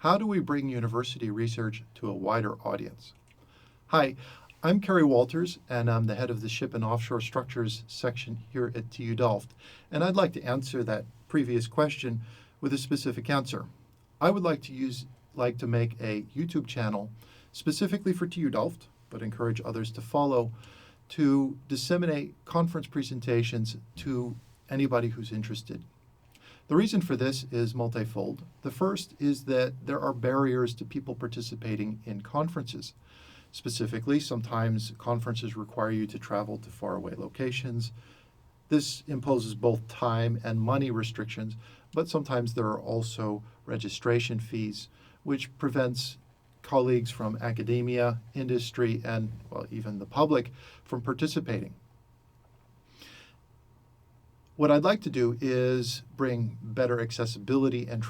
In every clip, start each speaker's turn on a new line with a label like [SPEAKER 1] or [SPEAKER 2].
[SPEAKER 1] How do we bring university research to a wider audience? Hi, I'm Kerry Walters, and I'm the head of the Ship and Offshore Structures section here at TU Delft, and I'd like to answer that previous question with a specific answer. I would like to make a YouTube channel specifically for TU Delft, but encourage others to follow, to disseminate conference presentations to anybody who's interested. The reason for this is multifold. The first is that there are barriers to people participating in conferences. Specifically, sometimes conferences require you to travel to faraway locations. This imposes both time and money restrictions, but sometimes there are also registration fees, which prevents colleagues from academia, industry, and, well, even the public from participating. What I'd like to do is bring better accessibility and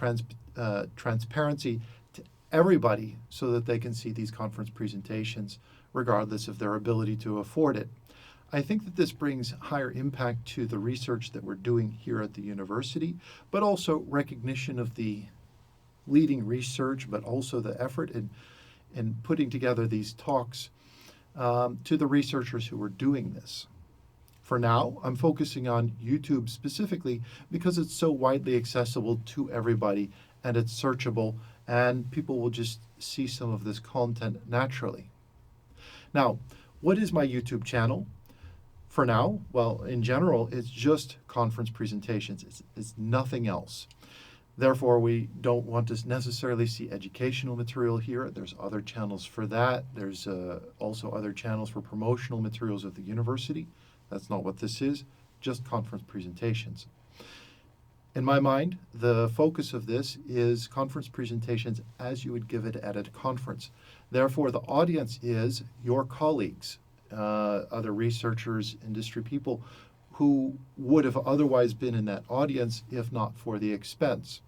[SPEAKER 1] transparency to everybody so that they can see these conference presentations regardless of their ability to afford it. I think that this brings higher impact to the research that we're doing here at the university, but also recognition of the leading research, but also the effort in putting together these talks to the researchers who are doing this. For now, I'm focusing on YouTube specifically because it's so widely accessible to everybody and it's searchable, and people will just see some of this content naturally. Now, what is my YouTube channel? For now, well, in general, it's just conference presentations. It's nothing else. Therefore, we don't want to necessarily see educational material here. There's other channels for that. There's also other channels for promotional materials of the university. That's not what this is, just conference presentations. In my mind, the focus of this is conference presentations as you would give it at a conference. Therefore, the audience is your colleagues, other researchers, industry people who would have otherwise been in that audience if not for the expense.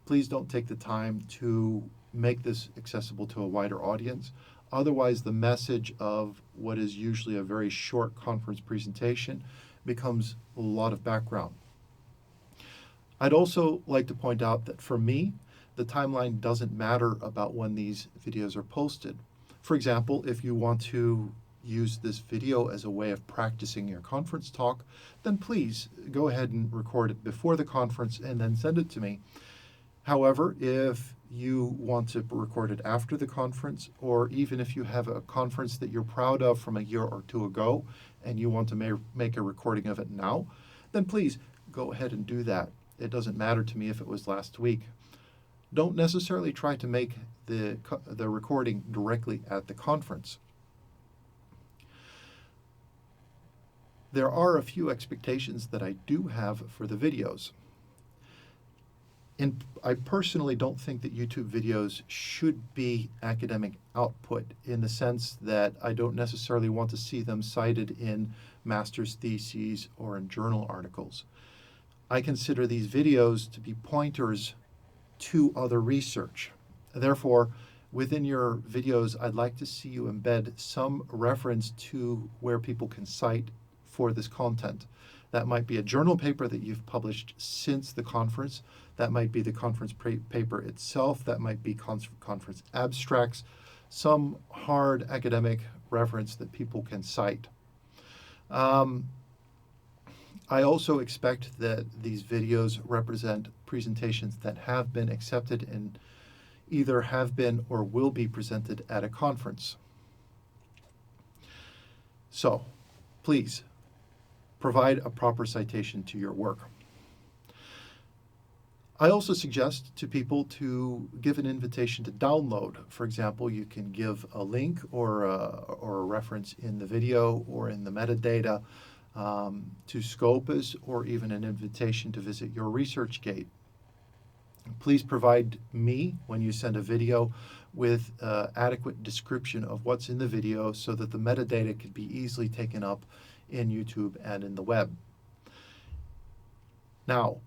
[SPEAKER 1] Please don't take the time to make this accessible to a wider audience. Otherwise, the message of what is usually a very short conference presentation becomes a lot of background. I'd also like to point out that for me, the timeline doesn't matter about when these videos are posted. For example, if you want to use this video as a way of practicing your conference talk, then please go ahead and record it before the conference and then send it to me. However, if you want to record it after the conference, or even if you have a conference that you're proud of from a year or two ago and you want to make a recording of it now, then please go ahead and do that. It doesn't matter to me if it was last week. Don't necessarily try to make the recording directly at the conference. There are a few expectations that I do have for the videos. And I personally don't think that YouTube videos should be academic output in the sense that I don't necessarily want to see them cited in master's theses or in journal articles. I consider these videos to be pointers to other research. Therefore, within your videos, I'd like to see you embed some reference to where people can cite for this content. That might be a journal paper that you've published since the conference. That might be the conference paper itself. That might be conference abstracts, some hard academic reference that people can cite. I also expect that these videos represent presentations that have been accepted and either have been or will be presented at a conference. So, please, provide a proper citation to your work. I also suggest to people to give an invitation to download. For example, you can give a link or a reference in the video or in the metadata to Scopus, or even an invitation to visit your ResearchGate. Please provide me, when you send a video, with adequate description of what's in the video so that the metadata could be easily taken up in YouTube and in the web. Now,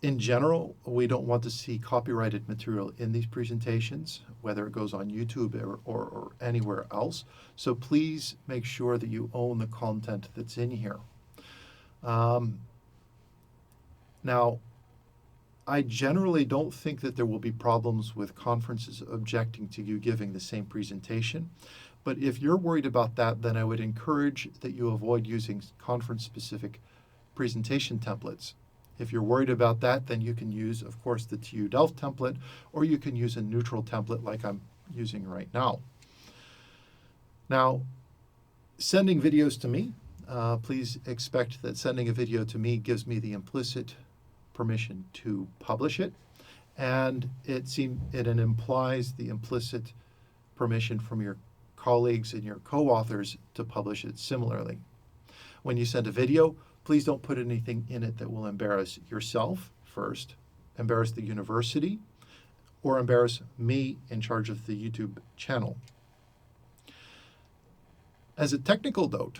[SPEAKER 1] in general, we don't want to see copyrighted material in these presentations, whether it goes on YouTube or anywhere else. So please make sure that you own the content that's in here. Now, I generally don't think that there will be problems with conferences objecting to you giving the same presentation. But if you're worried about that, then I would encourage that you avoid using conference-specific presentation templates. If you're worried about that, then you can use, of course, the TU Delft template, or you can use a neutral template like I'm using right now. Now, sending videos to me, please expect that sending a video to me gives me the implicit permission to publish it, and it implies the implicit permission from your colleagues and your co-authors to publish it similarly. When you send a video, please don't put anything in it that will embarrass yourself first, embarrass the university, or embarrass me in charge of the YouTube channel. As a technical note,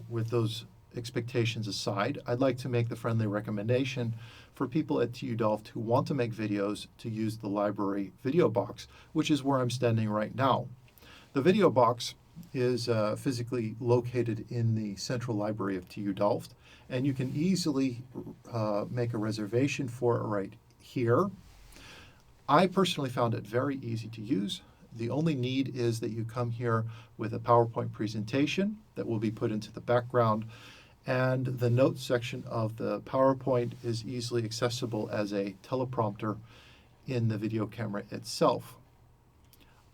[SPEAKER 1] with those expectations aside, I'd like to make the friendly recommendation for people at TU Delft who want to make videos to use the library video box, which is where I'm standing right now. The video box is physically located in the central library of TU Delft, and you can easily make a reservation for it right here. I personally found it very easy to use. The only need is that you come here with a PowerPoint presentation that will be put into the background, and the notes section of the PowerPoint is easily accessible as a teleprompter in the video camera itself.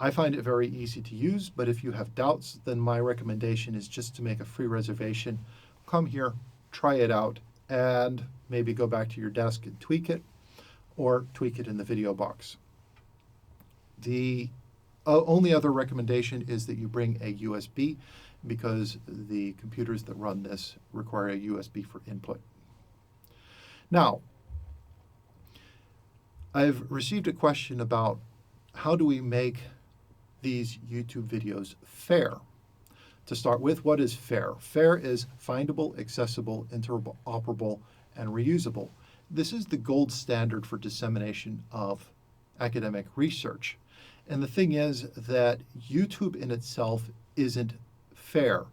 [SPEAKER 1] I find it very easy to use, but if you have doubts, then my recommendation is just to make a free reservation. Come here, try it out, and maybe go back to your desk and tweak it, or tweak it in the video box. The only other recommendation is that you bring a USB, because the computers that run this require a USB for input. Now, I've received a question about how do we make these YouTube videos fair? To start with, what is fair? Fair is findable, accessible, interoperable, and reusable. This is the gold standard for dissemination of academic research. And the thing is that YouTube in itself isn't fair.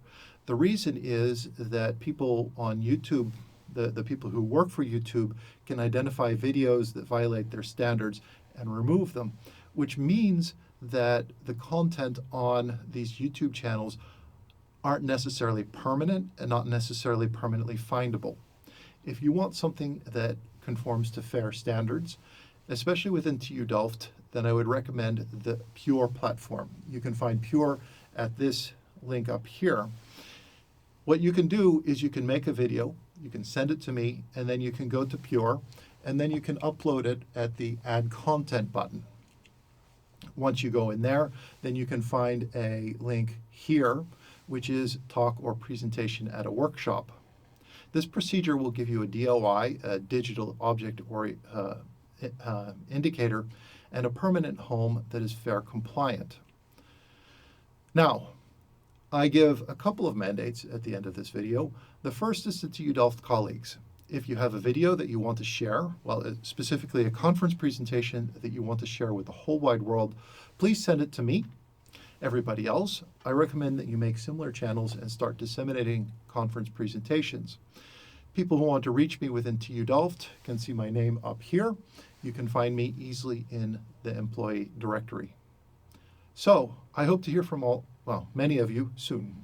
[SPEAKER 1] The reason is that people on YouTube, the people who work for YouTube, can identify videos that violate their standards and remove them, which means that the content on these YouTube channels aren't necessarily permanent and not necessarily permanently findable. If you want something that conforms to fair standards, especially within TU Delft, then I would recommend the Pure platform. You can find Pure at this link up here. What you can do is you can make a video, you can send it to me, and then you can go to Pure, and then you can upload it at the Add Content button. Once you go in there, then you can find a link here, which is Talk or Presentation at a Workshop. This procedure will give you a DOI, a digital object or indicator, and a permanent home that is FAIR compliant. Now, I give a couple of mandates at the end of this video. The first is to TU Delft colleagues. If you have a video that you want to share, well, specifically a conference presentation that you want to share with the whole wide world, please send it to me. Everybody else, I recommend that you make similar channels and start disseminating conference presentations. People who want to reach me within TU Delft can see my name up here. You can find me easily in the employee directory. So I hope to hear from many of you soon.